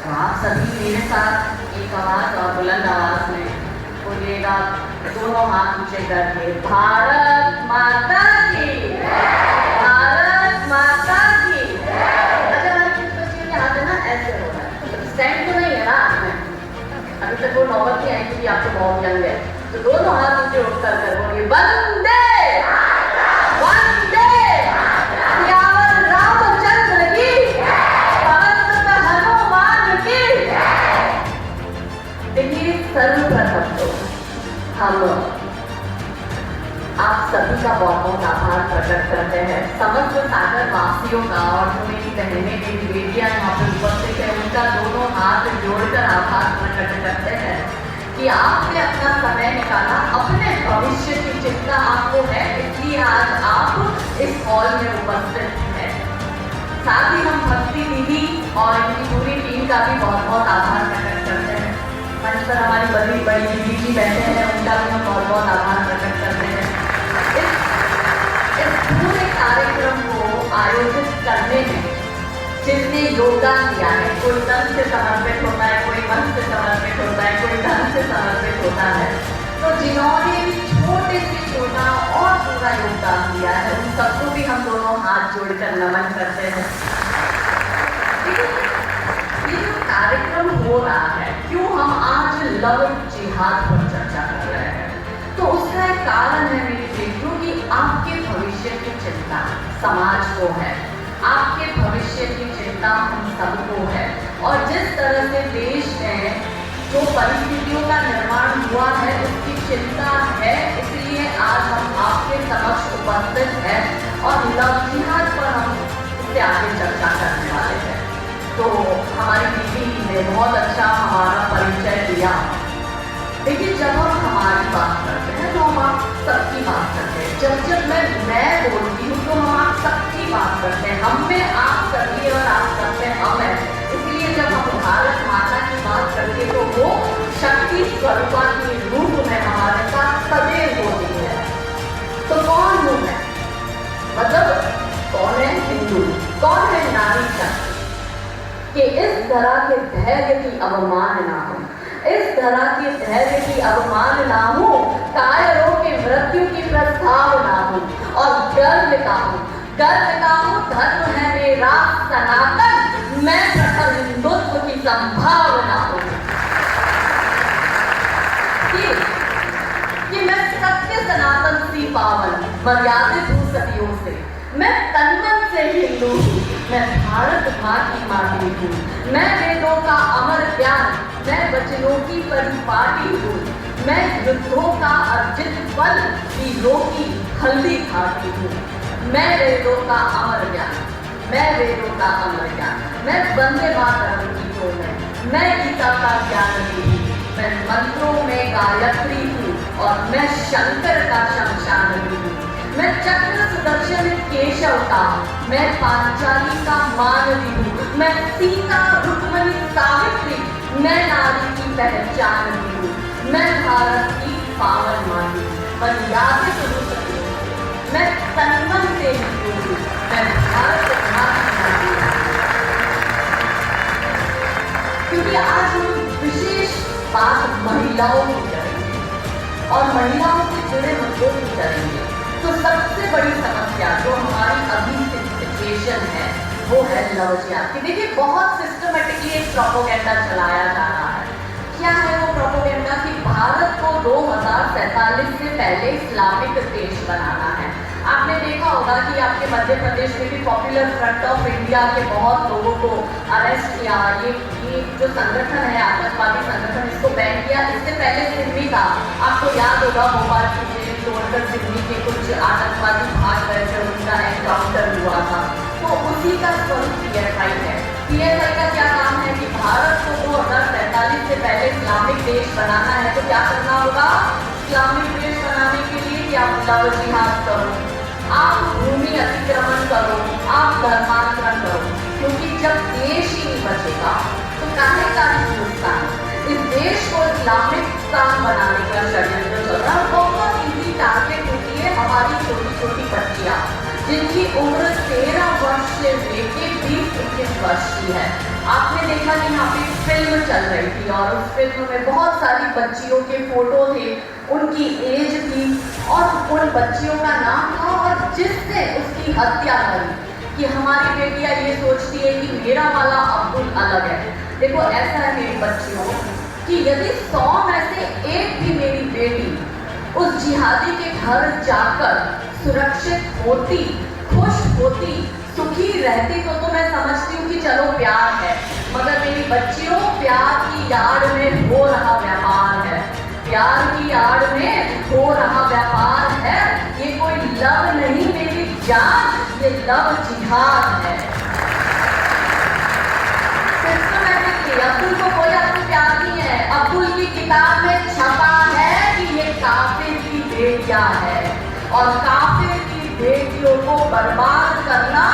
तो आप सभी मेरे साथ एक आवाज और बुलंद आवाज में बोलिएगा, दोनों हाथ ऊंचे करके, भारत माता की, भारत माता की। अच्छा, हमारे कुछ बच्चियों के हाथ है ना ऐसे हो रहा है, स्टैंड तो नहीं है ना हाथ में, अभी तक वो नौबत नहीं आई क्योंकि आप तो बहुत यंग है। तो दोनों हाथ ऊंचे उठकर कर बोलिए, वंदे वंदे सियावर रामचंद्र की, पवन सुत हनुमान की। देखिए, सर्वप्रथम तो हम आप सभी का बहुत बहुत आभार प्रकट करते हैं, समस्त सागर वासियों का, और जो मेरी बहनें मेरी बेटियां यहाँ पे उपस्थित है उनका दोनों हाथ जोड़कर आभार प्रकट करते हैं कि आपने अपना समय निकाला, अपने भविष्य की चिंता आपको है, इसलिए आज आप इस हॉल में उपस्थित हैं। साथ ही हम भक्ति दीदी और इनकी पूरी टीम का भी बहुत बहुत आभार प्रकट करते हैं। मंच पर हमारी बड़ी बड़ी दीदी जी बैठे हैं, उनका भी हम बहुत बहुत आभार प्रकट करते हैं। इस पूरे कार्यक्रम को आयोजित करने में जिसने योगदान दिया है, कोई तन से समर्पित होता है, कोई मन से समर्पित होता है, कोई धन से समर्पित होता है, तो जिन्होंने भी छोटे से छोटा और पूरा योगदान दिया है उन सबको भी हम दोनों हाथ जोड़कर नमन करते हैं। ये जो कार्यक्रम हो रहा है, क्यों हम आज लव जिहाद पर चर्चा कर रहे हैं, तो उसका एक कारण है मेरी बेटियों कि आपके भविष्य की चिंता समाज को है, आपके भविष्य की चिंता हम सबको है, और जिस तरह से देश में जो परिस्थितियों का निर्माण हुआ है उसकी चिंता है, इसलिए आज हम आपके समक्ष उपस्थित हैं और लव जिहाद पर हम इससे आगे चर्चा करने वाले हैं। तो हमारी दीदी ने बहुत अच्छा हमारा परिचय दिया। देखिए, जब हम हमारी बात करते हैं तो हम आप सबकी बात करते हैं, जब मैं बोलती हूँ तो हम आप सबकी बात करते हैं, हम में आप सभी और आप सब में हम हैं। इसलिए जब हम भारत माता की बात करते हैं तो वो शक्ति स्वरूपा की रूप में हमारे साथ सदैव होती है। तो कौन वो है, मतलब कौन है हिंदू, कौन है नारी शक्ति, कि इस तरह के धैर्य की अवमानना हो, इस तरह के धैर्य की अवमानना हो, कायरों के मृत्यु की प्रस्तावना हो, और गर्व का हो धर्म है मेरा सनातन, मैं प्रखर हिंदुत्व की संभावना हो, कि मैं सत्य सनातन सी पावन मर्यादित हूँ सदियों से, मैं तन-मन से हिंदू हूँ, मैं भारत माँ की माटी हूँ, मैं वेदों का अमर ज्ञान, मैं वचनों की परिपाटी हूँ, मैं युद्धों का अर्जित फल वीरों की हल्दी खाती हूँ, मैं वेदों का अमर ज्ञान, मैं वेदों का अमर ज्ञान, मैं वंदे मातरम गीतों में, मैं गीता का ज्ञान हूँ, मैं मंत्रों में गायत्री हूँ, और मैं शंकर का शमशान हूँ, मैं चक्र सुदर्शन केशव का, मैं पांचाली का मानवी हूँ, मैं सीता रुक्मणी सावित्री, मैं नारी की पहचान हूँ, मैं भारत की पावन माटी हूँ, मर्यादित हूँ सभी, मैं तन-मन से हिंदू हूँ, मैं भारत माँ की माटी हूँ। क्योंकि आज हम विशेष बात महिलाओं की करेंगे और महिलाओं से जुड़े मुद्दों की करेंगे। तो सबसे बड़ी समस्या जो हमारी अभी सिचुएशन है वो है लव जिहाद की। देखिए, बहुत सिस्टमेटिकली एक प्रोपेगेंडा चलाया जा रहा है। क्या है वो प्रोपेगेंडा कि भारत को 2047 से पहले इस्लामिक देश बनाना है। आपने देखा होगा कि आपके मध्य प्रदेश में भी पॉपुलर फ्रंट ऑफ इंडिया के बहुत लोगों को अरेस्ट किया, ये जो संगठन है आतंकवादी संगठन, इसको बैन किया। इससे पहले सिमी का आपको याद होगा, भोपाल की जेल तोड़कर सिमी के कुछ आतंकवादी भाग गए थे, उनका एनकाउंटर हुआ था। तो उसी का स्वरूप PSI है। PSI का क्या काम है कि भारत को 2047 से पहले इस्लामिक देश बनाना है। तो क्या करना होगा? इस्लामिक देश बनाने के लिए कि आप लव जिहाद करो, आप भूमि अतिक्रमण करो, आप धर्मांतरण करो, क्योंकि जब देश ही नहीं बचेगा तो काहे का हिंदुस्तान, इस देश को इस्लामिस्तान बनाने का षड्यंत्र चल रहा है। बहुत इजी टारगेट होती है हमारी छोटी छोटी बच्चियां जिनकी उम्र 13 वर्ष से लेके 20 के वश की है। आपने देखा कि यहाँ पे फिल्म चल रही थी और उस फिल्म में बहुत सारी बच्चियों के फोटो थे, उनकी एज थी और उन बच्चियों का नाम था, और जिसने उसकी हत्या करी कि हमारी बेटियां ये सोचती है कि मेरा वाला अब्दुल अलग है। देखो ऐसा है मेरी बच्चियों कि यदि 100 में से एक भी मेरी बेटी उस जिहादी के घर जाकर सुरक्षित होती, खुश होती, सुखी रहती तो मैं समझती हूँ कि चलो प्यार है। मगर मेरी बच्चियों, प्यार की आड़ में हो रहा व्यापार है, प्यार की आड़ में हो रहा व्यापार है। ये कोई लव नहीं मेरी जान, ये लव जिहाद है। सिस्टमैटिकली अब्दुल को कोई आपसे प्यार नहीं है। अब्दुल की किताब में छपा है कि ये काफिर की बेटियां है और काफिर की बेटियों को बर्बाद करना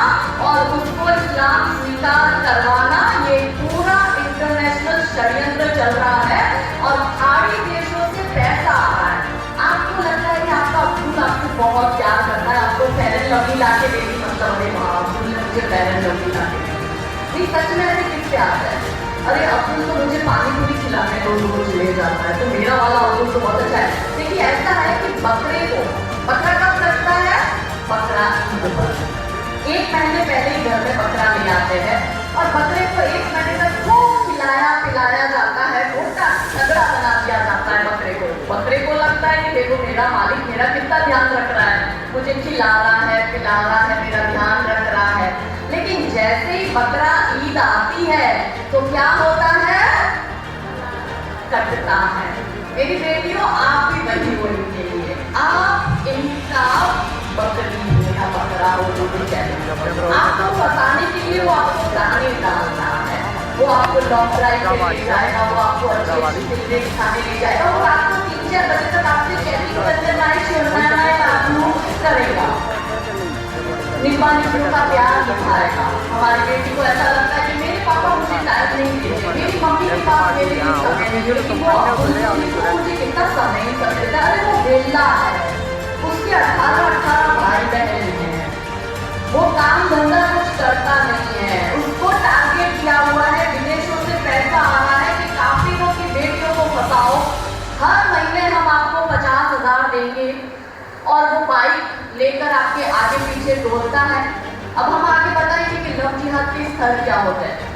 और उसको इस्लाम स्वीकार करवाना, ये पूरा इंटरनेशनल षड्यंत्र चल रहा है और खाड़ी देशों से पैसा आ रहा है। आपको लगता है कि आपका अब्दुल आपको बहुत प्यार करता है, आपको फेरन लवली ला के देगी, मतलब अरे वाह अब्दुल ने मुझे फेरन लवली ला के देगी। सच में ऐसे किससे आता है? अरे अब्दुल तो मुझे पानी पूरी खिलाने रोज ले जाता है, तो मेरा वाला अब्दुल तो बहुत अच्छा है। देखिए ऐसा है कि बकरे को, बकरा कब कटता है? बकरा ईद पर। 1 महीने पहले ही घर में बकरा ले आते हैं और बकरे को 1 महीने तक खूब खिलाया पिलाया जाता है, मोटा तगड़ा बना दिया जाता है बकरे को। बकरे को लगता है कि देखो मेरा मालिक मेरा कितना ध्यान रख रहा है, मुझे खिला रहा है, पिला रहा है, मेरा ध्यान रख रहा है। लेकिन जैसे ही बकरा ईद आती है तो क्या होता है? कटता है। मेरी बेटियों, आप भी बनी हो इनके लिए, आप इनका बकरी हो या बकरा हो, जो भी कहते, आपको फंसाने के लिए वो आपको दाने डाल रहा है, वो आपको डॉक्टराई पे ले जाएगा, वो आपको अच्छी चीजें खाने ले जाएगा, वो आपको 3-4 बजे तक आपसे चैटिंग करने बाबू करेगा, निपा निपू का प्यार दिखाएगा। हमारी बेटी को ऐसा लगता है कि मेरे पापा मुझे टाइम नहीं देते, मेरी मम्मी के पास मेरे लिए समय नहीं देती, वो मुझे कितना समय नहीं कर देता। अरे वो बेला है, उसके 18 भाई बहन हैं, वो काम धंधा कुछ करता नहीं है, उसको टारगेट किया हुआ है, विदेशों से पैसा आ रहा है कि काफिरों की बेटियों को फंसाओ, हर महीने हम आपको 50,000 देंगे और वो बाइक लेकर आपके आगे पीछे दौड़ता है। अब हम आगे बताएंगे कि लव जिहाद के स्तर क्या होते हैं।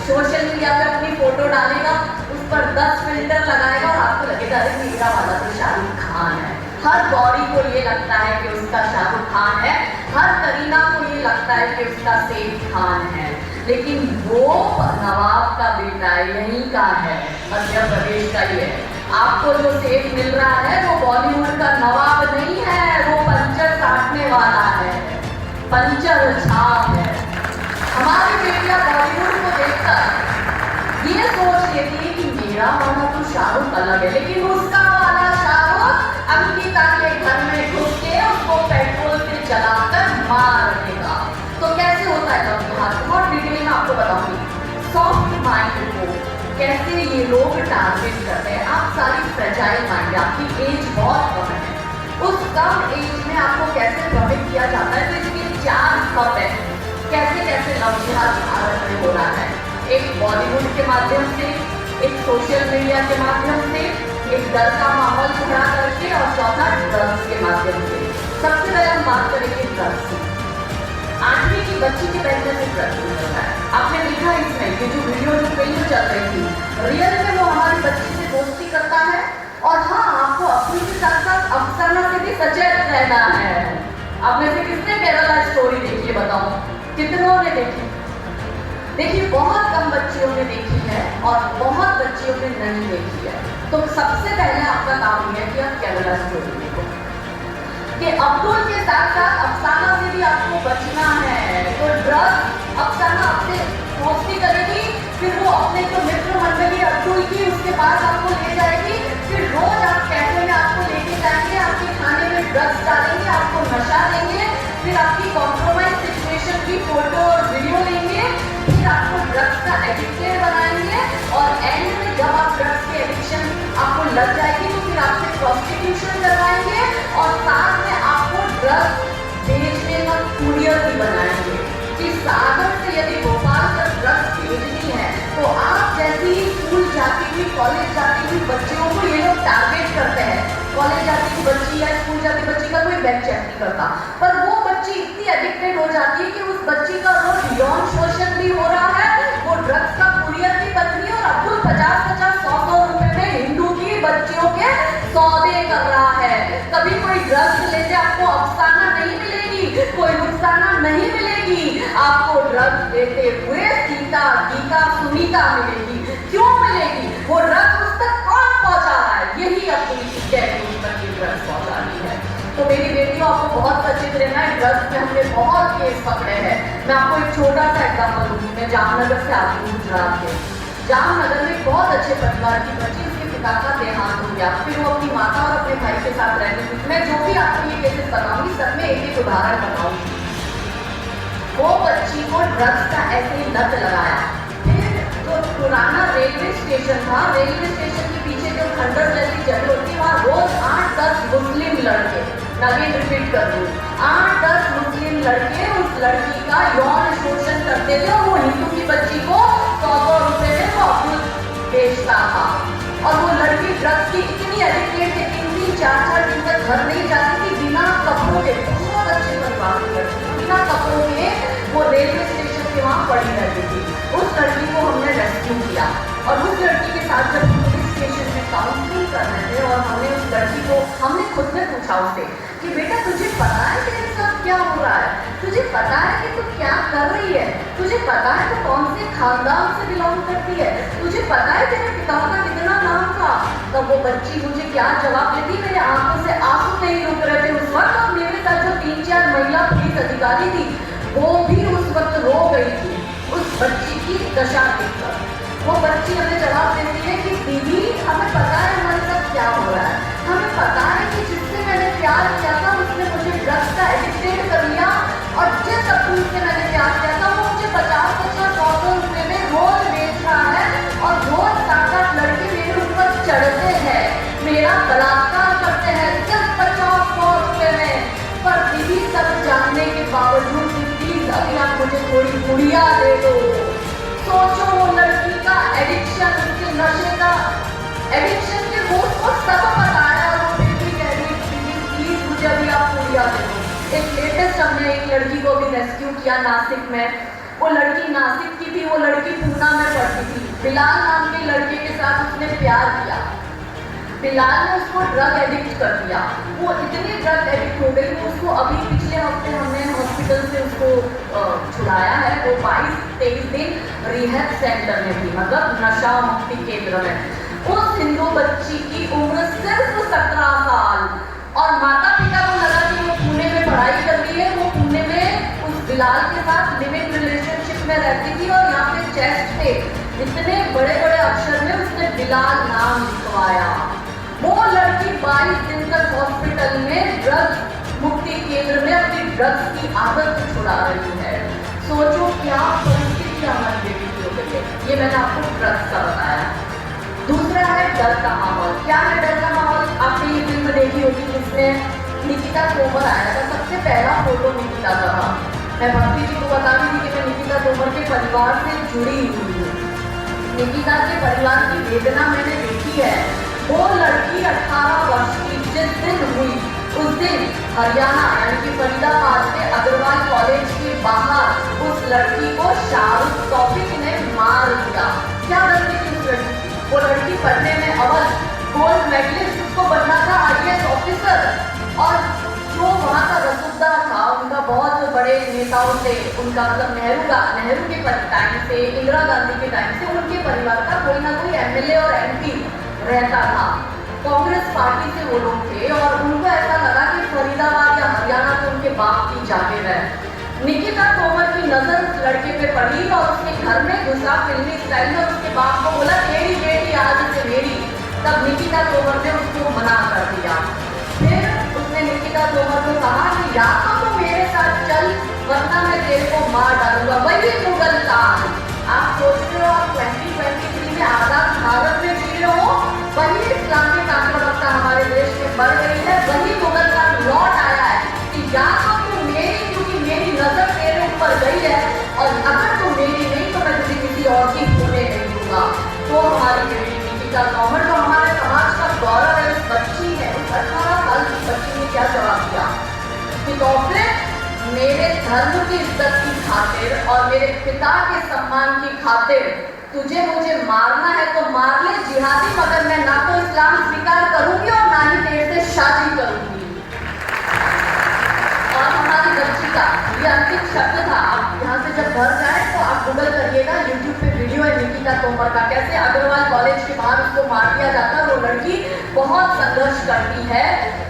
सोशल मीडिया पे अपनी फोटो डालेगा, उस पर 10 फिल्टर लगाएगा और आपको लगेगा अरे मेरा वाला तो शाहरुख खान है। हर बॉडी को ये लगता है कि उसका शाहरुख खान है, हर करीना को ये लगता है कि उसका सैफ खान है, लेकिन वो नवाब का बेटा यहीं का है, मध्य प्रदेश का ही है। आपको जो सैफ मिल रहा है वो बॉलीवुड का नवाब नहीं है, वो पंचर काटने वाला है, पंचर छाप है। हमारी बेटियां बॉलीवुड को देखकर ये सोच लेती है कि मेरा वाला तो शाहरुख अलग है, लेकिन उसका वाला शाहरुख अंकिता के घर में घुस के उसको पेट्रोल से जलाकर मार देगा। तो कैसे होता है लव जिहाद? बहुत डिटेल में आपको बताऊंगी। सॉफ्ट माइंड को कैसे ये लोग टारगेट करते हैं। आप सारी फ्रेजाइल माइंड, आपकी एज बहुत कम है, उस कम एज में आपको कैसे प्रभावित किया जाता है? तो इसके 4 स्टेप है, कैसे कैसे लव जिहाद भारत में हो रहा है। एक बॉलीवुड के माध्यम से, एक सोशल मीडिया के माध्यम से, एक डर का माहौल खड़ा करके और चौथा ड्रग्स के माध्यम से। सबसे पहले हम बात करेंगे ड्रग्स की। 8वीं की बच्ची के पहले से ड्रग्स मिल रहा है। आपने देखा इसमें ये जो वीडियो जो फिल्म चल रही थी, रियल में वो हमारी बच्ची से दोस्ती करता है और हाँ आपको अपनी के साथ साथ अफसाना से भी सचेत रहना है। आप में से किसने केरला स्टोरी देखी है बताओ? कितनों ने देखी? देखिए बहुत कम बच्चियों ने देखी है और बहुत बच्चियों ने नहीं देखी है। तो सबसे पहले आपका काम यह है कि आप केरला स्टोरी देखो कि अब्दुल के साथ साथ अफसाना से भी आपको बचना है। तो ड्रग्स अफसाना आपसे दोस्ती करेगी, फिर वो अपने जो मित्र मंडली अब्दुल की उसके पास आपको ले जाएगी, फिर रोज आप कैफे में आपको लेके जाएंगे, आपके खाने में ड्रग्स डालेंगे, आपको नशा देंगे, फिर आपकी कॉम्प्रोमाइज सिचुएशन की फोटो और वीडियो लेंगे, फिर आपको ड्रग्स का एडिक्टेड बनाएंगे और एंड में जब आप ड्रग्स की एडिक्शन आपको लग जाएगी तो फिर आपसे प्रोस्टिट्यूशन करवाएंगे और साथ में आपको ड्रग्स बेचने का कुरियर भी बनाएंगे कि सागर से यदि भोपाल कॉलेज जाती हुई बच्चियों को ये लोग टारगेट करते हैं। कॉलेज जाती हुई बच्ची या स्कूल जाती बच्ची का कोई बैग चेक नहीं करता, पर वो बच्ची इतनी एडिक्टेड हो जाती है कि उस बच्ची का रोज यौन शोषण भी हो रहा है, वो ड्रग्स का कुरियर भी बन रही है और अब्दुल 50-50 100 रुपए में हिंदू की बच्चियों के सौदे कर रहा है। कभी कोई ड्रग्स लेते आपको अफसाना नहीं मिलेगी, कोई नुकसाना नहीं मिलेगी, आपको ड्रग्स लेते हुए सीता गीता सुनीता मिलेगी। क्यों मिलेगी? वो ड्रग्स उस तक कौन पहुंचा रहा है? यही अपनी ड्रग्स पहुंचा रही है। तो मेरी बेटियों, आपको बहुत सचेत रहना है। ड्रग्स में हमने बहुत केस पकड़े हैं। मैं आपको एक छोटा सा एग्जाम्पल दूंगी। मैं जामनगर से आती हूँ, गुजरात के। जामनगर में बहुत अच्छे परिवार की बच्ची, उसके पिता का देहांत हो गया, फिर वो अपनी माता और अपने भाई के साथ रहती थी। मैं जो भी आपको ये केसेस बताऊंगी सब में एक एक उदाहरण बताऊंगी। वो बच्ची को ड्रग्स का ऐसे ही लत लगाया। फिर जो पुराना रेलवे स्टेशन था, रेलवे स्टेशन के पीछे जो खंडर जैसी जगह होती है, वहाँ रोज 8-10 मुस्लिम लड़के, नवीन रिपीट कर दूं, 8-10 मुस्लिम लड़के उस लड़की का यौन शोषण करते थे और वो हिंदू की बच्ची को 100 रुपए में वो बेचता था। और वो लड़की ड्रग्स की इतनी एडिक्टेड थी, 3-3, 4-4 दिन तक घर नहीं जाती थी बिना कपड़ों के। बहुत अच्छे परिवार की लड़की, बिना कपड़ों के वो रेलवे स्टेशन के वहाँ पड़ी रहती थी। उस लड़की को हमने रेस्क्यू किया और उस लड़की के साथ जब पुलिस स्टेशन में काउंसलिंग कर रहे थे और हमने उस लड़की को, हमने खुद में पूछा उससे कि बेटा तुझे पता है तेरे साथ क्या हो रहा है? तुझे पता है कि तू क्या कर रही है? तुझे पता है तू कौन से खानदान से बिलोंग करती है? तुझे पता है तेरे पिता का कितना नाम था? तब वो बच्ची मुझे क्या जवाब देती, मेरे आंखों से आंसू नहीं रुक रहे थे उस वक्त। और मेरे साथ जो 3-4 महिला पुलिस अधिकारी थी वो भी उस वक्त रो गई थी उस बच्ची की दशा देखकर। वो बच्ची हमें जवाब देती है कि दीदी हमें पता है हमारे साथ क्या हो रहा है, हमें पता है कि जिससे मैंने प्यार किया था उसने मुझे ड्रग्स का एडिक्टेड कर लिया और जिस अब्दुल से मैंने प्यार किया था वो मुझे 50-50 100 रुपए में रोज बेच रहा है और रोज 7-8 लड़के मेरे ऊपर चढ़ते हैं, मेरा बलात्कार करते हैं सिर्फ 50-100 रुपए में। पर दीदी सब जानने के बावजूद प्लीज अभी आप मुझे थोड़ी गुड़िया दे दो। सोचो वो लड़की का एडिक्शन, उसके नशे का एडिक्शन के रूप को सब बताया और वो फिर भी कह रही है प्लीज मुझे अभी आप गुड़िया दे दो। एक लेटेस्ट हमने एक लड़की को भी रेस्क्यू किया नासिक में। वो लड़की नासिक की थी, वो लड़की पूना में पढ़ती थी। बिलाल नाम के लड़के के साथ उसने प्यार किया। बिलाल ने उसको ड्रग एडिक्ट कर दिया। वो इतनी ड्रग एडिक्ट हो गई, उसको अभी पिछले हफ्ते हमने हॉस्पिटल से उसको छुड़ाया है। वो 22-23 दिन रिहैब सेंटर में थी, मतलब नशा मुक्ति केंद्र में। उस हिंदू बच्ची की उम्र सिर्फ 17 साल और माता पिता को लगा कि वो पुणे में पढ़ाई कर रही है। वो पुणे में उस बिलाल के साथ लिविंग रिलेशनशिप में रहती थी और यहाँ पे चेस्ट पे इतने बड़े बड़े अक्षर में उसने बिलाल नाम लिखवाया। वो लड़की 22 दिन तक हॉस्पिटल में ड्रग्स मुक्ति केंद्र में अपनी ड्रग्स की आदत छुड़ा रही है। सोचो क्या परिस्थिति हमारी बेटी की हो गई है। ये मैंने आपको ड्रग्स का बताया। दूसरा है डर का माहौल। क्या है डर का माहौल? आपने ये फिल्म देखी होगी जिसमें निकिता तोमर आया था, सबसे पहला फोटो निकिता का था। मैं भक्ति जी को बता रही थी कि मैं निकिता तोमर के परिवार से जुड़ी हुई हूँ। निकिता के परिवार की वेदना मैंने देखी है। वो लड़की 18 वर्ष की जिस दिन हुई उस दिन हरियाणा यानी कि फरीदाबाद के अग्रवाल कॉलेज के बाहर उस लड़की को शाहरुख तौफीक ने मार दिया। क्या गलती थी उस लड़की की? वो लड़की पढ़ने में अव्वल, गोल्ड मेडलिस्ट, उसको बनना था IAS ऑफिसर। और जो वहाँ का रसूखदार था, उनका बहुत बड़े नेताओं से, उनका मतलब नेहरू के टाइम से, इंदिरा गांधी के टाइम से उनके परिवार का कोई ना कोई MLA और MP रहता था। कांग्रेस पार्टी से वो लोग थे और उनको ऐसा लगा कि फरीदाबाद या हरियाणा तो उनके बाप की जागीर है। निकिता तोमर की नजर उस लड़के पे पड़ी और उसके घर में घुसा फिल्मी स्टाइल में, उसके बाप को बोला तेरी बेटी आज से मेरी। तब निकिता तोमर ने उसको मना कर दिया। फिर उसने निकिता तोमर को कहा कि या तो मेरे साथ चल वरना मैं तेरे को मार डालूंगा। वही मुगल काल। आप सोचते हो आप 2023 में आजाद भारत में जी रहे हो, वही इस्लामिक आक्रामकता हमारे देश में बढ़ गई है, वही मुगल काल लौट आया है कि या तो तू मेरी, क्योंकि मेरी नजर तेरे ऊपर गई है, और अगर तू मेरी नहीं तो मैं तुझे किसी और की होने नहीं दूंगा। तो हमारी बेटी का नौहर जो हमारे समाज का गौरव है, उस बच्ची ने, उस 18 साल की बच्ची ने क्या जवाब दिया कि तो फिर मेरे धर्म की इज्जत की खातिर और मेरे पिता के सम्मान की खातिर तुझे मुझे मारना है तो मार ले जिहादी, मगर मैं ना तो इस्लाम स्वीकार करूंगी और ना ही तेरे से शादी करूंगी। और हमारी बच्ची का ये अंतिम शब्द था। आप यहाँ से जब घर जाए तो आप गूगल करिएगा, यूट्यूब पे वीडियो है निकिता तोमर का, कैसे अग्रवाल कॉलेज के बाहर उसको मार दिया जाता है। वो लड़की बहुत संघर्ष करती है,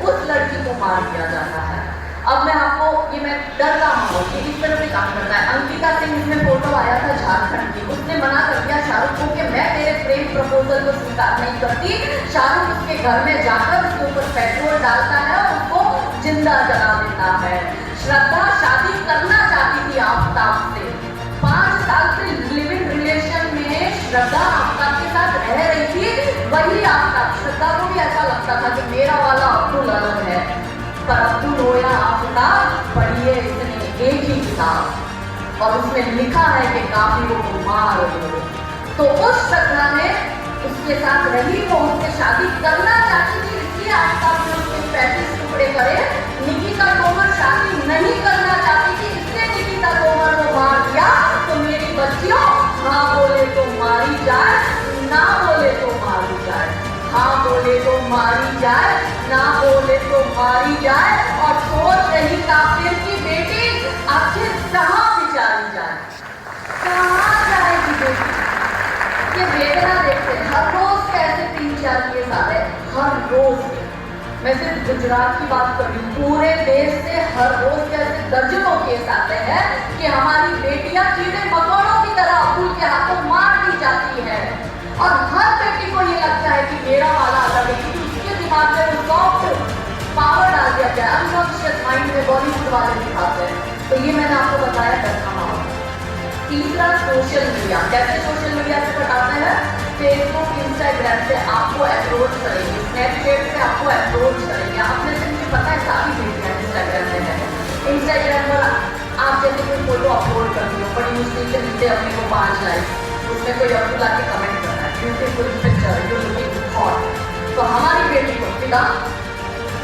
उस लड़की को मार दिया जाता है। अब मैं आपको ये मैं डर रहा हूँ कि इस तरह से काम करता है। अंकिता सिंह इसमें फोटो आया था झारखंड की, उसने मना कर दिया शाहरुख को कि मैं तेरे प्रेम प्रपोजल को स्वीकार नहीं करती। शाहरुख उसके घर में जाकर उसके ऊपर पेट्रोल डालता है और उसको जिंदा जला देता है। श्रद्धा शादी करना चाहती थी आफ्ताब से, 5 साल से लिव इन रिलेशन में श्रद्धा आफ्ताब के साथ रह रही थी। वही आफ्ताब, श्रद्धा को भी ऐसा लगता था कि मेरा वाला अब्दुल अलग है, पर अब्दुल हो या आफ्ताब, पढ़िए इसने एक ही किताब और उसमें लिखा है कि काफिरों को मार दो। तो उस श्रद्धा ने उसके साथ रही, वो उससे शादी करना चाहती थी, इसलिए आफ्ताब ने उसके 35 टुकड़े करे। निकिता तोमर शादी नहीं करना चाहती थी, इसलिए निकिता तोमर को मार दिया। तो मेरी बच्चियों, हाँ बोले तो मारी जाए, ना बोले तो मारी जाए, हाँ बोले तो मारी जाए, ना बोले तो मारी जाए। और सोच रही काफिर की बेटी आखिर कहाँ बिचारी जाए, कहाँ जाएगी बेटी। ये वेदना देखते हैं हर रोज कैसे 3-4 केस आ रहे, हर रोज। मैं सिर्फ गुजरात की बात कर रही हूँ, पूरे देश से हर रोज कैसे दर्जनों केस आते हैं कि हमारी बेटियां कीड़े मकोड़ों की तरह अब्दुल के हाथों मार दी जाती है। और हर बेटी को ये लगता है कि मेरा वाला अलग है, क्योंकि उसके दिमाग में वो सॉफ्ट पावर डाल दिया गया, अनकॉन्शियस माइंड में बॉलीवुड वाले दिखाते हैं। तो ये मैंने आपको बताया करना माहौल। तीसरा सोशल मीडिया, कैसे सोशल मीडिया से पटाते हैं। फेसबुक इंस्टाग्राम से आपको अप्रोच करेंगे, स्नैपचैट से आपको अप्रोच करेंगे। आपने से मुझे पता है सारी बेटियां इंस्टाग्राम में है। इंस्टाग्राम पर आप जैसे कोई फोटो अपलोड करती हो, बड़ी मुश्किल से नीचे अपने को 5 लाइक, उसमें कोई अब्दुल आके कमेंट कर रहा है, beautiful picture, you looking hot. तो हमारी बेटी को फिदा,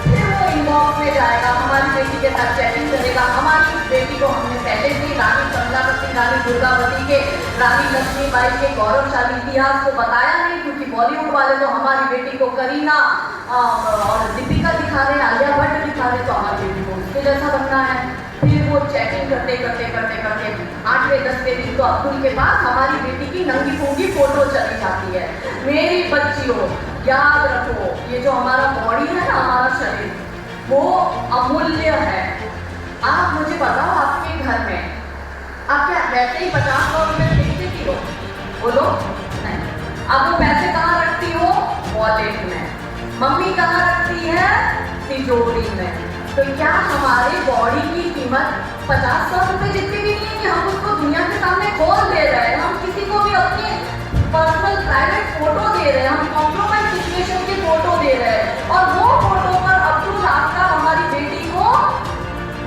फिर वो इनबॉक्स में जाएगा, हमारी बेटी के साथ चैटिंग करेगा। हमारी बेटी को हमने पहले से रानी कमलावती, रानी दुर्गावती के, रानी लक्ष्मीबाई के गौरवशाली इतिहास को बताया नहीं, क्योंकि बॉलीवुड वाले तो हमारी बेटी को करीना और दीपिका दिखा रहे हैं, आलिया भट्ट दिखा रहे, तो हमारी बेटी को उसके जैसा बनना है। फिर वो चैटिंग करते करते करते करते 8वें-10वें दिन तो अब्दुल के पास हमारी बेटी की नंगी फूंगी फोटो चली जाती है। मेरी बच्चियों, याद रखो, ये जो हमारा बॉडी है ना, हमारा शरीर, वो अमूल्य है। आप मुझे बताओ, आपके घर में आप क्या वैसे ही 50 रुपए फेंक देती हो? बोलो नहीं। आप वो पैसे कहाँ रखती हो? वॉलेट में। मम्मी कहाँ रखती है? तिजोरी में। तो क्या हमारे बॉडी की कीमत 50-100 रुपए जितनी भी नहीं है कि हम उसको दुनिया के सामने खोल दे रहे हैं? हम किसी को भी अपनी पर्सनल प्राइवेट फोटो दे रहे हैं, हम कॉम्प्रोमाइज सिचुएशन की फोटो दे रहे हैं, और वो फोटो पर अब्दुल आफ्ताब हमारी बेटी को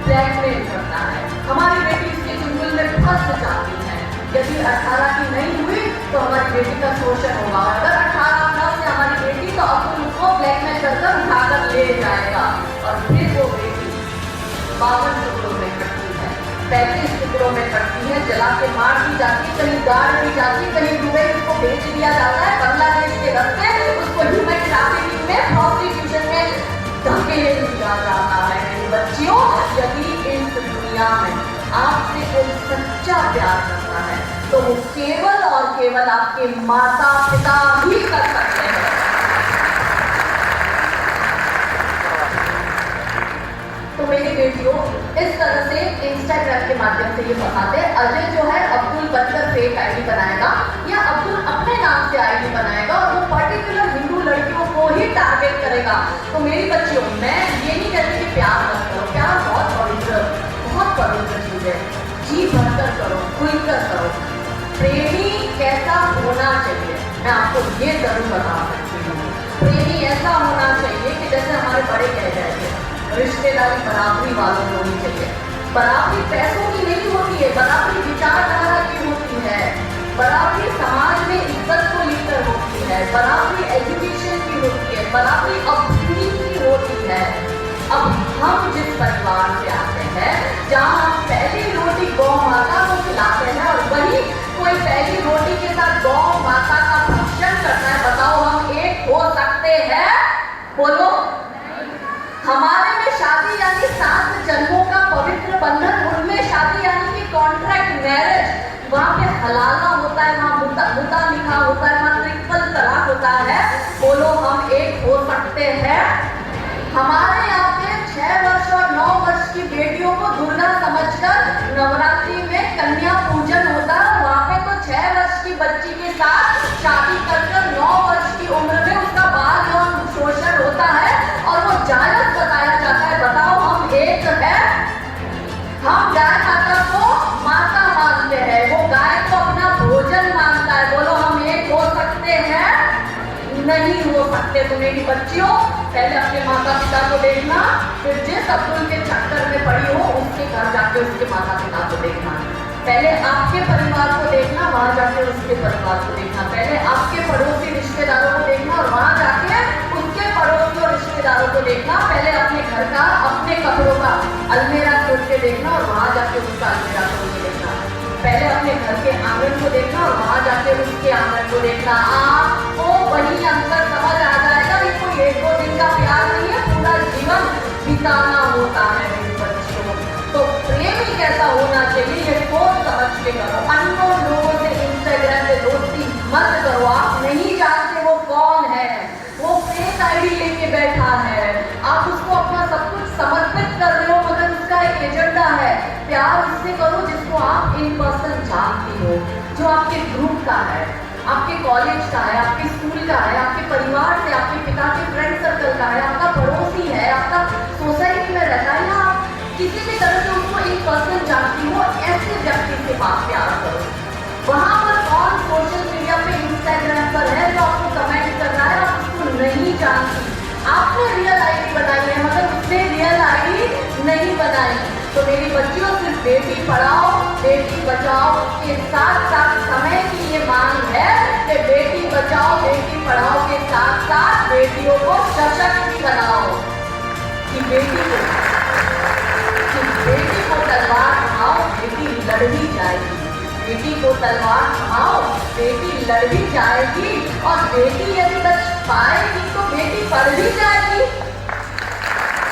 ब्लैकमेल करता है। हमारी बेटी इसके चुंगल में फंस जाती है। यदि 18 की नहीं हुई तो हमारी बेटी का शोषण होगा, और अगर 18 प्लस से हमारी बेटी, तो अब्दुल उसको ब्लैकमेल कर उठाकर ले जाएगा, और फिर वो बेटी 52 टुकड़ों में कटती है, 35 टुकड़ों में कटती है, जला के मार दी जाती, कहीं गाड़ दी जाती, कहीं दुबई उसको बेच दिया जाता है, बांग्लादेश के रास्ते उसको ह्यूमन ट्रैफिकिंग में, प्रोस्टिट्यूशन में धकेल दिया जाता है। मेरी बच्चियों, यदि इस दुनिया में आपसे कोई सच्चा प्यार करता है तो वो केवल और केवल आपके माता पिता ही कर सकते हैं। तो मेरी बेटियों, इस तरह से इंस्टाग्राम के माध्यम से ये बताते हैं, अजय जो है अब्दुल बनकर फेक आईडी बनाएगा, या अब्दुल अपने नाम से आईडी बनाएगा, और वो पर्टिकुलर हिंदू लड़कियों को ही टारगेट करेगा। तो मेरी बच्चियों, मैं ये नहीं कहती कि प्यार मत करो, प्यार बहुत पवित्र चीज है, जी भरकर करो, खुलकर करो। प्रेमी कैसा होना चाहिए, मैं आपको ये जरूर बता सकती हूँ। प्रेमी ऐसा होना चाहिए कि जैसे हमारे बड़े कह गए थे, रिश्तेदारी बराबरी वालों को होनी चाहिए। बराबरी पैसों की नहीं होती है, बराबरी विचारधारा की होती है, बराबरी समाज में इज्जत को लेकर होती है, बराबरी बराबरी अपनी ही होती है। अब हम जिस परिवार से आते हैं, जहाँ हम पहली रोटी गौ माता को खिलाते हैं और वही कोई पहली रोटी के साथ गौ माता का भक्षण करता है, बताओ हम एक हो सकते हैं? बोलो। हमारे में शादी यानी 7 जन्मों का पवित्र बंधन, उनमें शादी यानी कि कॉन्ट्रैक्ट मैरिज। वहाँ पे हलाला होता है, वहाँ मुद्दा लिखा होता है, वहाँ ट्रिपल तलाक होता है। बोलो हम एक हो सकते हैं? हमारे यहाँ पे 6 वर्ष और 9 वर्ष की बेटियों को दुर्गा समझकर नवरात्रि में कन्या पूजन होता है। वहाँ पे तो 6 वर्ष की बच्ची के साथ शादी कर 9 वर्ष की उम्र में उसका बाल यौन शोषण होता है और वो जायज बताया जाता है। बताओ हम एक है? हम गाय माता को माता मानते हैं, वो गाय को अपना भोजन मानता है। बोलो हम एक हो सकते हैं? नहीं हो सकते। तो मेरी बच्चियों, पहले अपने माता पिता को देखना, फिर जिस अब्दुल के चक्कर में पड़ी हो उसके घर जाके उसके माता पिता को देखना। पहले आपके परिवार को देखना, वहां जाके उसके परिवार को देखना। पहले आपके पड़ोसी रिश्तेदारों को देखना और वहां जाके उसके पड़ोसी और रिश्तेदारों को देखना। पहले अपने घर का, अपने कपड़ों का अलमेरा खोल के देखना और वहां जाके उसका अलमेरा खोल के देखना। पहले अपने घर के आंगन को देखना और वहां जाके उसके आंगन को देखना। आपको वही अंतर समझ आ जाएगा। ये कोई 1-2 दिन का प्यार नहीं है, पूरा जीवन बिताना होता है मेरे बच्चों। तो प्रेम ही कैसा होना चाहिए ये सोच समझ के करो। अननोन लोगों से इंस्टाग्राम पे दोस्ती मत करो। आप नहीं जानते वो कौन है, वो फेक आईडी लेके बैठा है। आप उसको अपना सब कुछ समर्पित कर रहे हो, मगर उसका एक एजेंडा है। प्यार उससे करो जिसको आप इन पर्सन जानती हो, जो आपके ग्रुप का है, आपके कॉलेज का है, आपके स्कूल का है, आपके परिवार से, आपके पिता के फ्रेंड सर्कल का है, आपका पड़ोसी है, आपका सोसाइटी में रहता है, या आप किसी भी तरह से उसको इन पर्सन जानती हो। ऐसे व्यक्ति से बात प्यार करो। वहां पर कौन सोशल मीडिया पे, इंस्टाग्राम पर है जो आपको कमेंट कर रहा है, आप उसको नहीं जानती। आपने रियल आईडी बनाई है मगर उसने रियल आईडी नहीं बनाई। तो मेरी बच्चियों, सिर्फ बेटी पढ़ाओ बेटी बचाओ के साथ साथ समय की ये मांग है कि बेटी बचाओ बेटी पढ़ाओ के साथ साथ बेटियों को सशक्त भी बनाओ। कि बेटी को तलवार थमाओ, बेटी लड़ भी जाएगी। बेटी को तलवार थमाओ, बेटी लड़ भी जाएगी। और बेटी यदि बच पाएगी तो बेटी पढ़ भी जाएगी।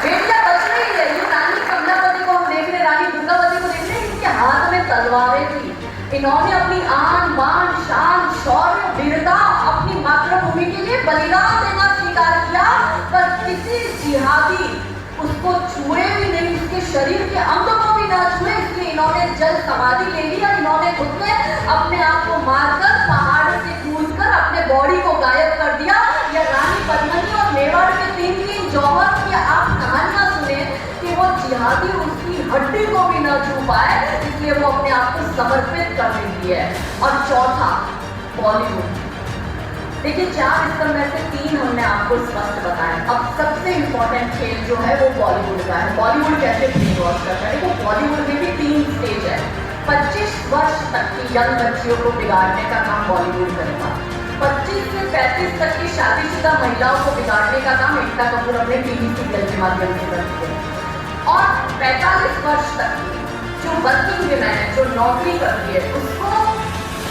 बेटियां बच रही है। ये रानी कमलापति को हम देख रहे, रानी दुर्गावती को देख रहे, इनके हाथ में तलवारें थी। इन्होंने अपनी आन बान शान शौर्य वीरता अपनी मातृभूमि के लिए बलिदान देना स्वीकार किया, पर किसी जिहादी उसको छुए भी नहीं, उसके शरीर के अंग को भी ना छुए। इसलिए इन्होंने जल समाधि ले ली और इन्होंने खुद ने अपने आप को मारकर पहाड़ से कूदकर अपने बॉडी को गायब कर दिया। या रानी पद्मिनी और मेवाड़ के 3 जौहर की आप कहानियां सुने कि वो जिहादी उसकी हड्डी को भी न छू पाए, इसलिए वो अपने आप को समर्पित कर देती है। और चौथा, बॉलीवुड। देखिए 4 स्तंभ में से 3 हमने आपको स्पष्ट बताया। अब सबसे इंपॉर्टेंट खेल जो है वो बॉलीवुड का है। बॉलीवुड कैसे ब्रेन वॉश करता है? देखो बॉलीवुड में भी 3 स्टेज है। 25 वर्ष तक की यंग बच्चियों को बिगाड़ने का काम बॉलीवुड करेगा। 25 से 35 तक की शादीशुदा महिलाओं को बिगाड़ने का काम एकता कपूर अपने टीवी सीरियल के माध्यम से करती है। और 45 वर्ष तक की जो वर्किंग विमेन है, जो नौकरी करती है, उसको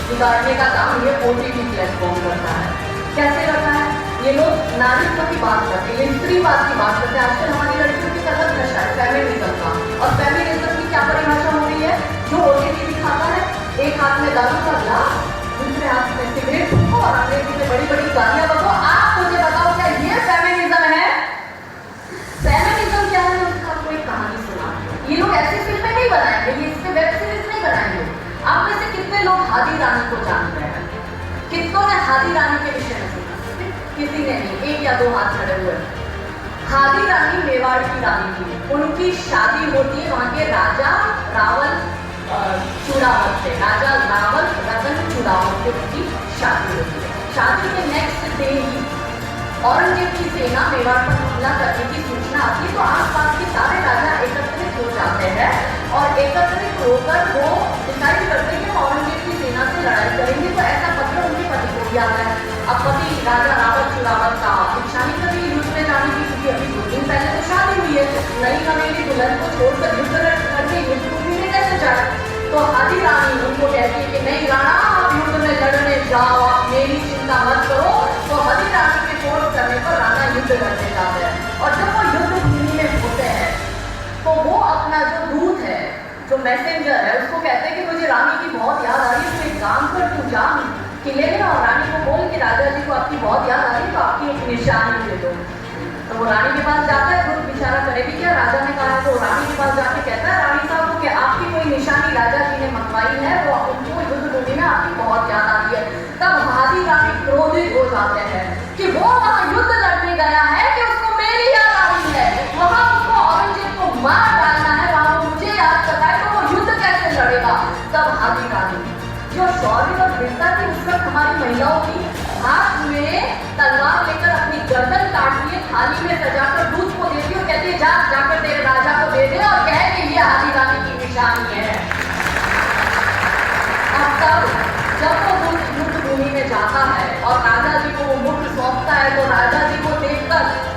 बिगाड़ने का काम ये OTT प्लेटफॉर्म करता है। कैसे करता है? ये लोग नारीत्व की बात करते हैं, ये स्त्रीवाद की बात करते हैं। आजकल हमारी लड़कियों की अलग नशा है फेमिनिज्म का। और फेमिनिज्म की क्या परिभाषा हो रही है? जो OTT दिखाता है, एक हाथ में दारू का गिलास, दूसरे हाथ में सिगरेट फूको और अंग्रेजी में बड़ी बड़ी गालियां बको। आप मुझे बताओ क्या ये फेमिनिज्म है? फेमिनिज्म क्या है? उसका कोई कहानी सुना। ये लोग ऐसी फिल्में नहीं बनाएंगे, ये इस पे वेब सीरीज नहीं बनाएंगे। आप में से कितने लोग हादी रानी को जानते हैं? कितनों ने हादी रानी के विषय में सुना? किसी ने नहीं, 1 या 2 हाथ खड़े हुए। हादी रानी मेवाड़ की रानी थी। उनकी शादी होती है वहां के राजा रावल चूड़ावत से। राजा रावल रतन चूड़ावत से उनकी शादी होती है। शादी के नेक्स्ट डे ही औरंगजेब की सेना मेवाड़ पर हमला करने की सूचना आती है। तो आसपास के सारे राजा एकत्रित हो जाते हैं और एकत्रित होकर वो डिसाइड करते हैं कि औरंगजेब की सेना से लड़ाई करेंगे। तो ऐसा पत्र उनके पति को भी आता है। अब पति राजा रावल चूड़ावत का इच्छा नहीं कर की अभी 2 दिन पहले तो शादी हुई है, नई हवेली दुल्हन को छोड़कर युद्ध करके युद्ध भूमि में कैसे जाए? तो हादी रानी उनको कहती है कि नहीं राणा, आप युद्ध में लड़ने जाओ, आप मेरी चिंता मत करो। तो हादी रानी के फोर्स करने पर राणा युद्ध लड़ने जाते हैं। और जब वो युद्ध भूमि में होते हैं तो वो अपना जो दूत है, जो मैसेंजर है, उसको कहते हैं कि मुझे रानी की बहुत याद आ रही है, तो एक काम कर, तू जा किले में और रानी को बोल कि राजा जी को आपकी बहुत याद आ रही है, तो आपकी एक निशानी दे दो। तो वो रानी के पास जाता है, खुद बेचारा करेगी क्या, राजा ने कहा है, तो रानी के पास जाके कहता है रानी साहब को कि आपकी कोई निशानी राजा जी ने मंगवाई है, वो उनको युद्ध भूमि में आपकी बहुत याद आ रही है। तब हादी रानी क्रोधित हो जाते हैं कि वो वहाँ युद्ध लड़ने गया है कि उसको मेरी याद आ रही है, वहाँ उसको औरंगजेब को मार डालना है, वहाँ वो मुझे याद करता है, तो वो युद्ध कैसे लड़ेगा? तब हादी रानी जो शौर्य और वीरता थी उस वक्त हमारी महिलाओं की, हाथ में तलवार लेकर अपनी गर्दन काट लिए थाली में सजाकर दूध को देती और कहती है जा जाकर तेरे राजा को दे दे और कह कि ये हादी रानी की निशानी है। अब तब जब वो दूध युद्ध भूमि में जाता है और राजा जी को वो मुक्त सौंपता है, तो राजा जी को देखकर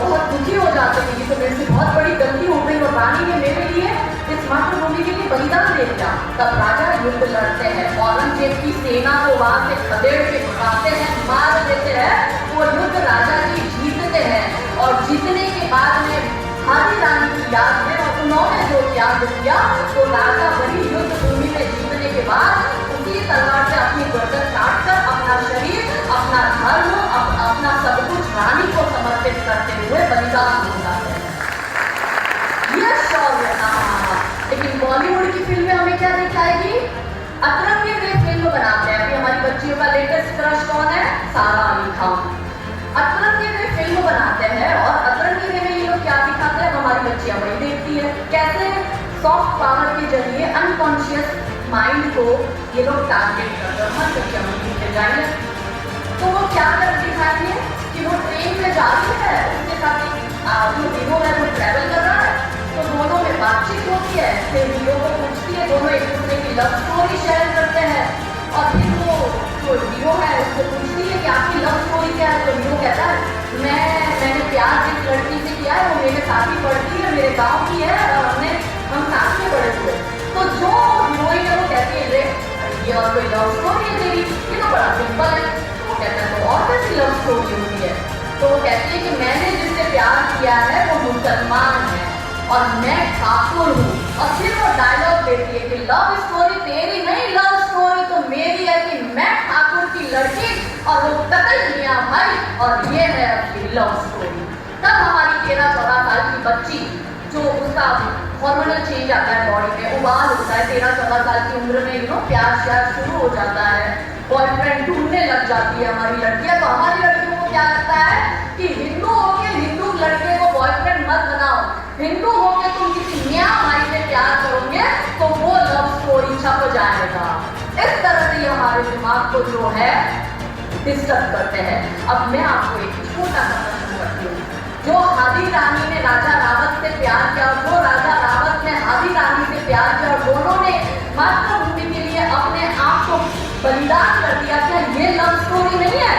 बहुत दुखी हो जाते हैं कि तो मेरे से बहुत बड़ी गलती हो गई और रानी ने मेरे लिए इस मातृभूमि के लिए बलिदान दे दिया। तब राजा युद्ध लड़ते हैं, औरंगजेब की सेना को वहां से खदेड़ के भगाते हैं, मार देते हैं, वो युद्ध राजा जी जीतते हैं। और जीतने के बाद में हादी रानी की याद में और उन्होंने जो त्याग किया, तो राजा वही युद्ध भूमि में जीतने के बाद उसी तलवार से अपनी गर्दन काट कर अपना शरीर, अपना धर्म, अपना सब कुछ रानी को समर्पित करते हुए बलिदान हो जाते हैं। यह शौर्य था। लेकिन बॉलीवुड की फिल्में हमें क्या दिखाएगी? अतरंगी वे फिल्म बनाते हैं। अभी हमारी बच्चियों का लेटेस्ट क्रश कौन है? सारा अली खान। अतरंगी वे फिल्म बनाते हैं और अतरंगी वे में ये लोग क्या दिखाते हैं, हमारी बच्चियां वही देखती है। कैसे सॉफ्ट पावर के जरिए अनकॉन्शियस माइंड को ये लोग टारगेट करते हैं, हर बच्चियां मिल जाएंगे। तो वो क्या कर दिखाएंगे कि वो ट्रेन में जा रही है, उसके साथ जो हीरो है वो ट्रैवल कर रहा है, तो दोनों में बातचीत होती है, फिर हीरो को पूछती है, दोनों एक दूसरे की लव स्टोरी शेयर करते हैं। और फिर वो जो हीरो है उसको पूछती है कि आपकी लव स्टोरी क्या है? तो हीरो कहता है मैंने प्यार जिस लड़की से किया है वो मेरे साथ ही पढ़ती है, मेरे गाँव की है और हम साथ में बड़े हुए। तो जो हीरोइन है वो कहती है ये और कोई लव स्टोरी है तेरी, ये तो बड़ा सिंपल है। वो कहता है तो और कैसी लव स्टोरी होती है? तो वो कहती है कि मैंने जिससे प्यार किया है वो मुसलमान है और मैं ठाकुर हूँ। और फिर वो डायलॉग देती है कि लव स्टोरी तेरी नहीं, लव स्टोरी तो मेरी है कि मैं ठाकुर की लड़की और वो कतई मियां भाई, और ये है अपनी लव स्टोरी। तब हमारी 13-14 साल की बच्ची, जो उसका हार्मोनल चेंज आता है बॉडी में, उबाल होता है, 13-14 साल की उम्र में प्यार श्यार शुरू हो जाता है, बॉयफ्रेंड ढूंढने लग जाती है हमारी लड़कियां। तो हमारी लड़कियों को क्या लगता है कि हिंदू होके हिंदू लड़के को बॉयफ्रेंड मत बनाओ, हिंदू होके तुम किसी मियां भाई से प्यार करोगे तो वो लव स्टोरी छप जाएगा। इस तरह से हमारे दिमाग को जो है डिस्टर्ब करते हैं। अब मैं आपको एक छोटा सा प्रश्न करती हूँ, जो हादी रानी ने राजा रावत से प्यार किया और जो राजा रावत ने हादी रानी से प्यार किया और दोनों ने मातृभूमि के लिए अपने आप को बलिदान कर दिया, क्या ये लव स्टोरी नहीं है?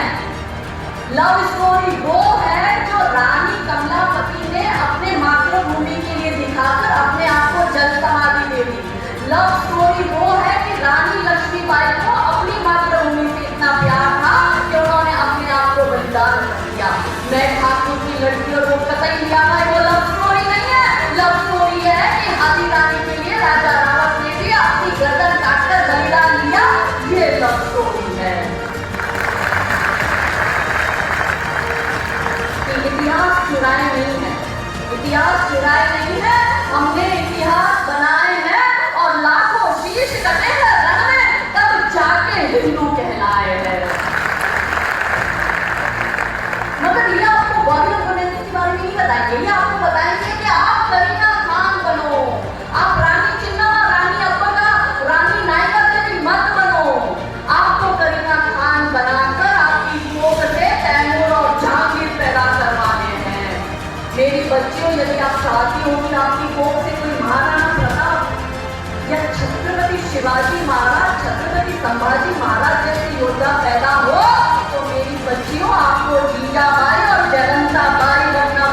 लव स्टोरी वो है जो रानी कमलापति ने अपने मातृभूमि के लिए दिखाकर अपने आप को जल समाधि दे दी। लव स्टोरी वो है कि रानी लक्ष्मीबाई को अपनी मातृभूमि से इतना प्यार था कि उन्होंने अपने आप को बलिदान कर दिया। मैं ठाकुर की लड़की और वो कतई लिया है, वो लव स्टोरी नहीं है। लव स्टोरी है कि हादी रानी के लिए राजा रावत ने भी अपनी गर्दन काटकर बलिदान दिया, ये लव स्टोरी है। इतिहास चुराए नहीं है, इतिहास चुराए नहीं है, हमने इतिहास बनाए हैं और लाखों शीश कटे हैं रण में, तब जाके हिंदू कहलाए हैं। मगर ये आपको बॉलीवुड बनने के बारे में नहीं बताएंगे, ये आपको बताएंगे कि आप करीना खान बनो, आप रानी चिन्नम्मा, रानी अब्बका, रानी नायका देवी मत बनो। आपको करीना खान बनाकर आपकी कोख से तैमूर और जहांगीर पैदा करवाने हैं। मेरी बच्चियों, यदि आप चाहती हो कि आपकी कोख से कोई महाराणा प्रताप या छत्रपति शिवाजी महाराज, छत्रपति संभाजी महाराज जैसे योद्धा पैदा हो, तो मेरी बच्चियों आपको जीजाबाई और जयललिता बाई बनना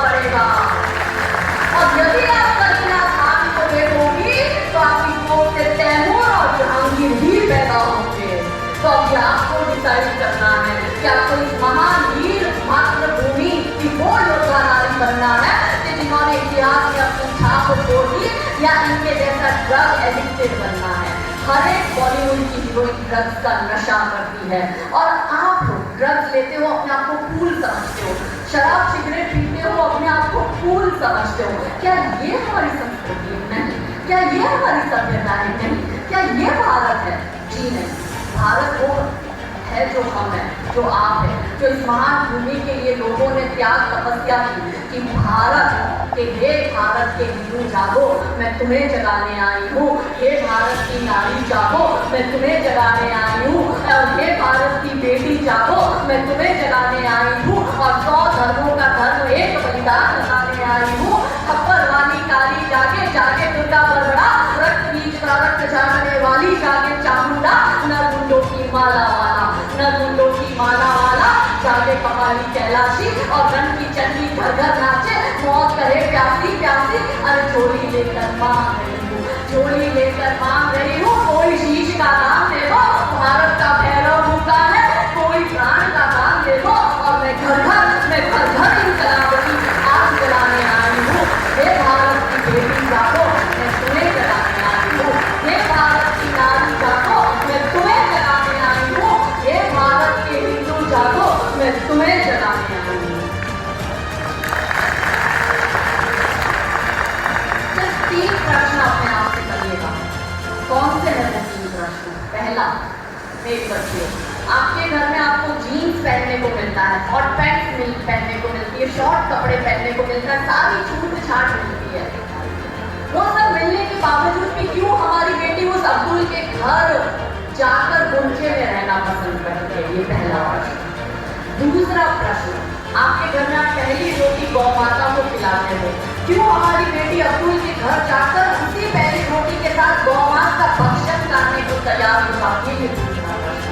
ड्रग एडिक्टेड बनना है। हर एक बॉलीवुड की हीरोइन ड्रग्स का नशा करती है और आप ड्रग्स लेते हो, अपने आप को कूल समझते हो, शराब सिगरेट पीते हो, अपने आप को कूल समझते हो। क्या ये हमारी संस्कृति है? नहीं। क्या ये हमारी सभ्यता है? नहीं। क्या ये भारत है? जी नहीं। भारत वो है जो हम है, जो आप है, जो इस महान भूमि के लिए लोगों ने त्याग तपस्या की कि भारत के हे भारत के हिंदू जागो, मैं तुम्हें जगाने आई हूँ। हे भारत की नारी जागो, मैं तुम्हें जगाने आई हूँ। और हे भारत की बेटी जागो, मैं तुम्हें जगाने आई हूँ। और 100 धर्मों का धर्म एक बलिदान लगाने आई हूँ। खप्पर वाली काली जागे, जागे दुर्गा बरबड़ा, रक्त बीज का रक्त जानने वाली जागे चामुंडा, न गुंडों की माला वाला, न गुंडों की माला वाला, जागे कपाली कैलाशी और रन की चंडी घर घर नाचे, मौत करे प्यासी प्यासी, अरे झोली लेकर मांग रही हूँ, झोली लेकर मांग रही हूँ। कोई शीश का दाम दे दो, भारत का भैरव भूखा है, कोई प्राण का दाम दे दो। और मैं घर घर इनकलाब की आग जलाने आई हूँ। हे भारत की बेटी जागो, मैं तुम्हें जगाने आई हूँ। हे भारत की नारी जागो, मैं तुम्हें जगाने आई हूँ। हे भारत के हिंदू जागो, मैं तुम्हें जगाने आई हूँ। सिर्फ 3 प्रश्न अपने आप से करिएगा। कौन से है वो 3 प्रश्न? पहला, मेरे बच्चे, आपके घर में आपको जीन्स पहनने को मिलता है, हॉट पैंट्स पहनने को मिलती है, शॉर्ट कपड़े पहनने को मिलता है, सारी छूट छाट मिलती है। वो सब मिलने के बावजूद भी क्यों हमारी बेटी उस अब्दुल के घर जाकर गुंचे में रहना पसंद करती है? ये पहला प्रश्न। दूसरा प्रश्न, आपके घर में आप पहली रोटी गौ माता को खिलाते हो, क्यों हमारी बेटी अब्दुल के घर जाकर उसी पहली रोटी के साथ गौ माता का भक्षण करने को तैयार हो जाती है? दूसरा प्रश्न।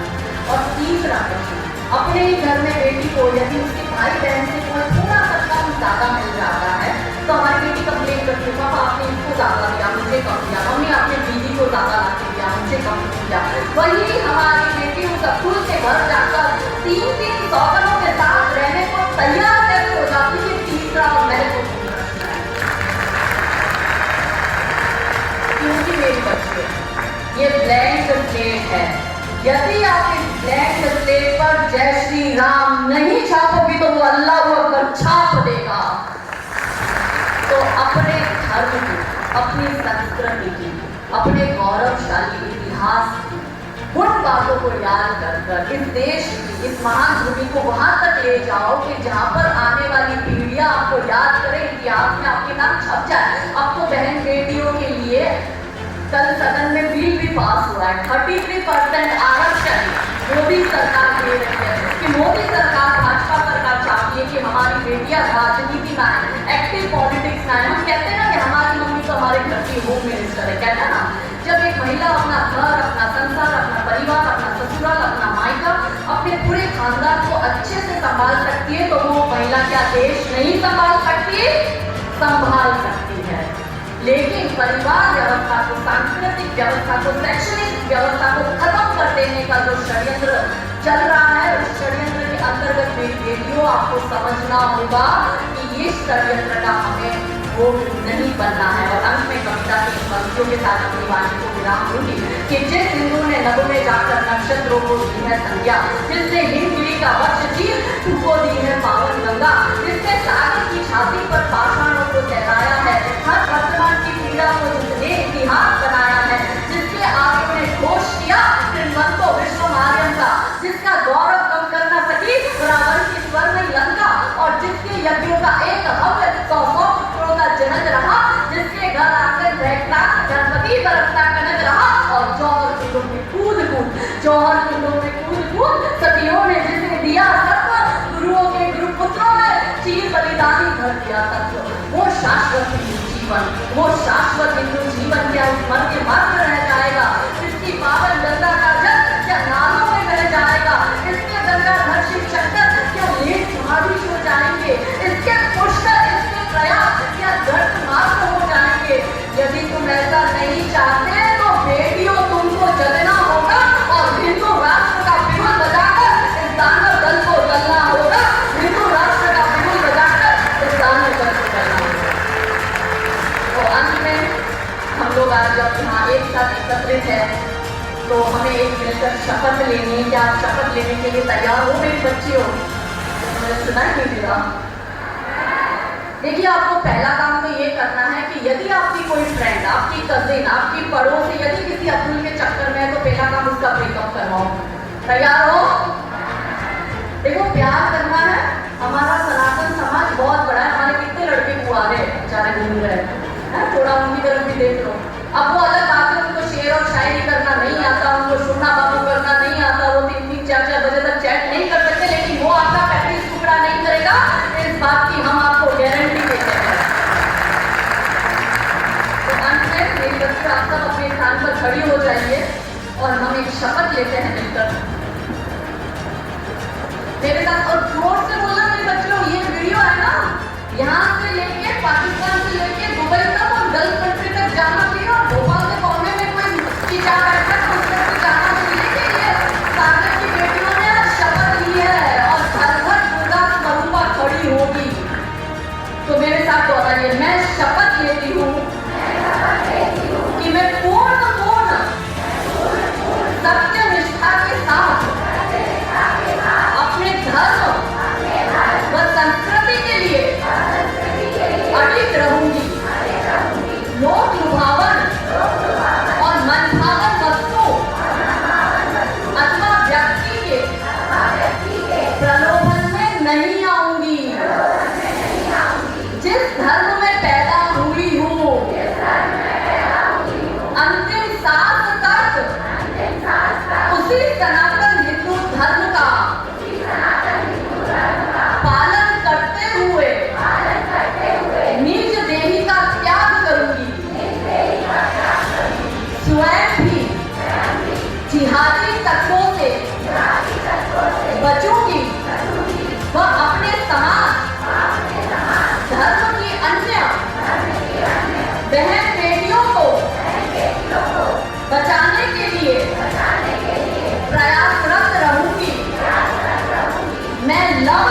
और तीसरा प्रश्न, अपने ही घर में बेटी को यदि उसके भाई बहन से कोई थोड़ा सा कम ज्यादा मिल जाता है तो हमारी बेटी कंप्लेन करती है, पापा आपने इसको ज्यादा दिया, मुझे कम दिया, मम्मी आपने दीदी को ज्यादा ला के दिया, मुझे कम दिया। वही हमारी बेटी उस अब्दुल के घर जाकर 3 सौगनों के साथ रहने को तैयार कैसे हो जाती है? तीसरा और महत्वपूर्ण प्रश्न है। क्योंकि मेरे बच्चे, ये ब्लैंक स्लेट है। यदि आप इस ब्लैंक स्लेट पर जय श्री राम नहीं छापोगी तो वो अल्लाह अकबर छाप देगा। तो अपने धर्म की, अपनी संस्कृति की, अपने गौरवशाली इतिहास की उन बातों को याद कर इस देश की, इस महान भूमि को वहां तक ले जाओ कि जहां पर आने वाली पीढ़ियां आपको याद करें, इतिहास में आपके नाम छप जाए। अब तो बहन बेटियों के लिए कल सदन में बिल भी पास हुआ है, 33% आरक्षण मोदी सरकार दे रही है कि मोदी सरकार, भाजपा सरकार चाहती है कि हमारी बेटियां राजनीति में आए, एक्टिव पॉलिटिक्स में आए। हम कहते हैं ना कि हमारी मम्मी तो हमारे घर की होम मिनिस्टर है, कहते हैं ना। जब एक महिला अपना घर, अपना संसार, अपना परिवार, अपना ससुराल, अपना मायका, अपने पूरे खानदान को अच्छे से संभाल सकती है तो वो महिला क्या देश नहीं संभाल सकती? संभाल सकती है। लेकिन परिवार व्यवस्था को, सांस्कृतिक व्यवस्था को, शैक्षणिक व्यवस्था को खत्म कर देने का जो षड्यंत्र चल रहा है, उस षड्यंत्र के अंतर्गत मेरी बेटियों आपको समझना होगा कि ये षड्यंत्र का हमें भोग नहीं बनना है। और अंत में कविता की पंक्तियों के साथ अपनी वाणी को विराम दूंगी कि जिस हिंदू ने नभ में जाकर नक्षत्रों को दी है संज्ञा, जिसने हिमगिरी का वक्ष चीर तुमको दी है पावन गंगा, जिसने सागर की छाती पर पाषाणों को तैराया है, हर वर्तमान की पीड़ा को जिसने इतिहास बनाया है, जिसके आगे ने घोष किया त्रिमंतो विश्व मार्यम का, जिसका गौरव कम कर न सकी रावण की स्वर्ण लंका, और जिसके यज्ञों का एक हव्य 100 पुत्रों का जनक रहा, जिसके घर आकर बैठना गणपति बरसता कनक रहा, और जौहर कुंडों में कूद सतियों ने जिसे दिया सत्व, गुरुओं के गुरु पुत्रों ने चीर बलिदानी भर दिया तत्व। वो शाश्वत हिंदू जीवन, वो शाश्वत हिंदू जीवन क्या उस मन के मात्र रह जाएगा? इसकी पावन गंगा का जल क्या नालों में बह जाएगा? इसके गंगाधर शिव शंकर क्या लेट समाधि हो जाएंगे? इसके पुष्कर, इसके प्रयास क्या गर्त मात्र हो जाएंगे? यदि तुम ऐसा नहीं चाहते तो बेटियों तुमको जगना होगा और हिंदू राष्ट्र का बिगुल बजाकर इस दानव दल को जलना होगा। हिंदू राष्ट्र का बिगुल बजाकर इस दानव दल को जलना होगा। तो अंत में हम लोग आज जब यहाँ एक साथ एकत्रित है तो हमें एक मिलकर शपथ लेनी है। क्या आप शपथ लेने के लिए तैयार हो मेरी बच्चियों? मैंने सुना ही नहीं दिया। देखिए, आपको पहला काम तो ये करना है कि यदि आपकी कोई फ्रेंड, आपकी कजिन, आपकी पड़ोसी यदि किसी अब्दुल के चक्कर में है तो पहला काम उसका ब्रेकअप करवाओ। तैयार हो? देखो, प्यार करना है। हमारा सनातन समाज बहुत बड़ा है। हमारे कितने लड़के कुआरे बेचारे घूम रहे हैं, थोड़ा उनकी तरफ भी देख लो। अब वो अलग बात है, उनको शेर और शायरी करना नहीं आता, उनको सुनना बाबू करना नहीं आता, वो 3-3, 4-4 बजे तक चैट नहीं कर सकते, लेकिन वो आपका पैकेज टुकड़ा नहीं करेगा, इस बात की हम आपको गारंटी देते हैं। तो अंत में मेरी बच्ची, आप सब अपने स्थान पर खड़ी हो जाइए और हम एक शपथ लेते हैं मिलकर मेरे साथ। और जोर से बोलना मेरे बच्चों, ये वीडियो है ना, यहाँ से लेके पाकिस्तान से लेके दुबई तक और गल्फ कंट्री तक जाना चाहिए। और भोपाल के कोने में कोई चीजा बैठा है तो उसमें तो जाना चाहिए कि ये सागर की बेटियों ने आज शपथ ली है और घर घर दुर्गा स्वरूपा खड़ी होगी। तो मेरे साथ दोहराइए, मैं शपथ लेती हूँ कि मैं पूर्ण सत्य निष्ठा के साथ अपने धर्म व संस्कृति के लिए अडिग रहूंगी। लोक लुभावन और मनभावन वस्तु अथवा व्यक्ति के प्रलोभन में नहीं आऊंगी। जिस धर्म में पैदा हुई हूँ अंतिम सांस तक उसी सनातन हिंदू धर्म का पालन करते हुए निज देही का त्याग करूंगी। स्वयं भी जिहादी तत्वों से बचूंगी व अपने समाज धर्म की अन्य बहन बेटियों को बचाने के लिए प्रयासरत रहूंगी। मैं लव